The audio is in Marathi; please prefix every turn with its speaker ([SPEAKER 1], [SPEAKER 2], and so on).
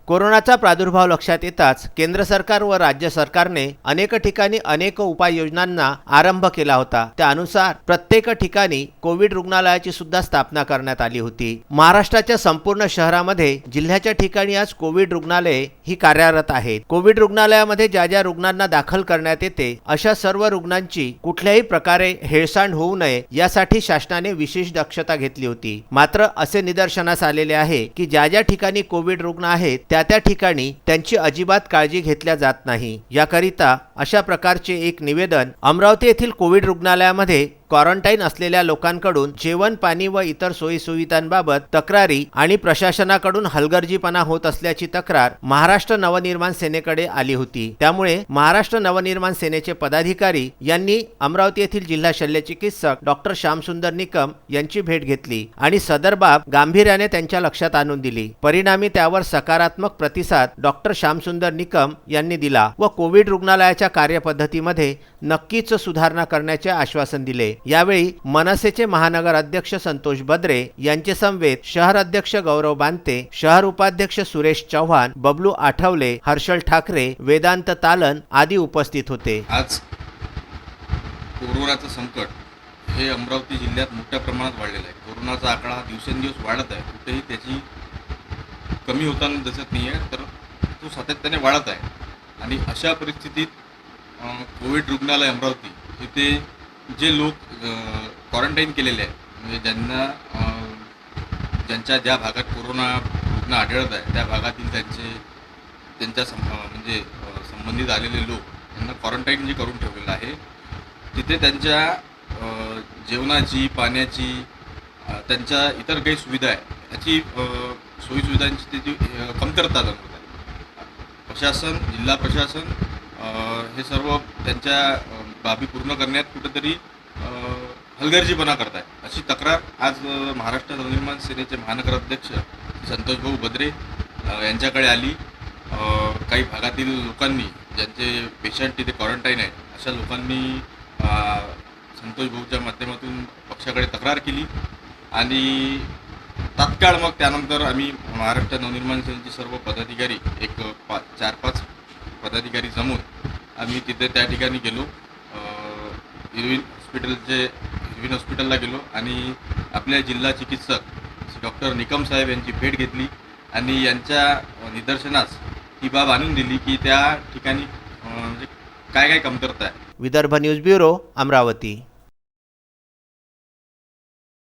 [SPEAKER 1] कोरोनाचा प्रादुर्भाव लक्षात येताच केंद्र सरकार व राज्य सरकारने अनेक ठिकाणी अनेक उपाययोजनांना आरंभ केला होता। त्यानुसार प्रत्येक ठिकाणी कोविड रुग्णालयाची सुद्धा स्थापना करण्यात आली होती। महाराष्ट्राच्या संपूर्ण शहरामध्ये जिल्ह्याच्या ठिकाणी आज कोविड रुग्णालये ही कार्यरत आहेत। कोविड रुग्णालयामध्ये ज्या ज्या रुग्णांना दाखल करण्यात येते अशा सर्व रुग्णांची कुठल्याही प्रकारे हेळसांड होऊ नये यासाठी शासनाने विशेष दक्षता घेतली होती। मात्र असे निदर्शनास आलेले आहे की ज्या ज्या ठिकाणी कोविड रुग्ण आहेत त्या ठिकाणी त्यांची अजिबात काळजी घेतल्या जात नाही। याकरिता अशा प्रकारचे एक निवेदन अमरावती येथील कोविड रुग्णालयामध्ये क्वारंटाईन असलेल्या लोकांकडून जेवण पाणी व इतर सोयी सुविधांबाबत तक्रारी आणि प्रशासनाकडून हलगर्जीपणा होत असल्याची तक्रार महाराष्ट्र नवनिर्माण सेनेकडे आली होती। त्यामुळे महाराष्ट्र नवनिर्माण सेनेचे पदाधिकारी यांनी अमरावती येथील जिल्हा शल्य चिकित्सक डॉक्टर श्यामसुंदर निकम यांची भेट घेतली आणि सदर बाब गांभीर्याने त्यांच्या लक्षात आणून दिली। परिणामी त्यावर सकारात्मक प्रतिसाद डॉक्टर श्यामसुंदर निकम यांनी दिला व कोविड रुग्णालयाच्या कार्यपद्धतीमध्ये नक्कीच सुधारणा करण्याचे आश्वासन दिले। यावेळी मनसेचे महानगर अध्यक्ष संतोष बद्रे यांचे समवेत शहर अध्यक्ष गौरव बांते, शहर उपाध्यक्ष सुरेश चव्हाण, बबलू आठवले, हर्षल ठाकरे, वेदांत तालन आदी उपस्थित होते।
[SPEAKER 2] आज कोरोनाचं संकट हे अमरावती जिल्ह्यात मोठ्या प्रमाणात वाढलेलं आहे। कोरोनाचा आकडा दिवसेंदिवस वाढत आहे, कुठेही त्याची कमी होताना दिसत नाही आहे, तर तो सातत्याने वाढत आहे। आणि अशा परिस्थितीत कोविड रुग्णालय अमरावती इथे जे लोक क्वारंटाईन केलेले आहेत, म्हणजे ज्यांच्या ज्या भागात कोरोना रुग्ण आढळत आहे त्या भागातील त्यांच्या संबंधित आलेले लोक यांना क्वारंटाईन जे करून ठेवलेलं आहे, तिथे त्यांच्या जेवणाची, पाण्याची, त्यांच्या इतर काही सुविधा आहे याची सोयीसुविधांची त्याची कमतरता जाणवत आहे। प्रशासन, जिल्हा प्रशासन हे सर्व त्यांच्या बाबी पूर्ण करण्यात कुठेतरी हलगर्जीपणा करत आहे, अशी तक्रार आज महाराष्ट्र नवनिर्माण सेनेचे महानगर अध्यक्ष संतोष भाऊ बद्रे यांच्याकडे आली। काही भागातील लोकांनी, ज्यांचे पेशंट तिथे क्वारंटाईन आहेत, अशा लोकांनी संतोष भाऊच्या माध्यमातून पक्षाकडे तक्रार केली आणि तात्काळ मग त्यानंतर आम्ही महाराष्ट्र नवनिर्माण सेनेचे सर्व पदाधिकारी, एक 4-5 पदाधिकारी जमून आम्ही तिथे त्या ठिकाणी गेलो, इरविन हॉस्पिटलला गेलो आणि आपल्या जिल्हा चिकित्सक डॉक्टर निकम साहेब यांची भेट घेतली आणि यांच्या निदर्शनास ही बाब आणून दिली की त्या ठिकाणी म्हणजे काय काय कमतरता आहे।
[SPEAKER 1] Vidarbha news bureau, Amravati.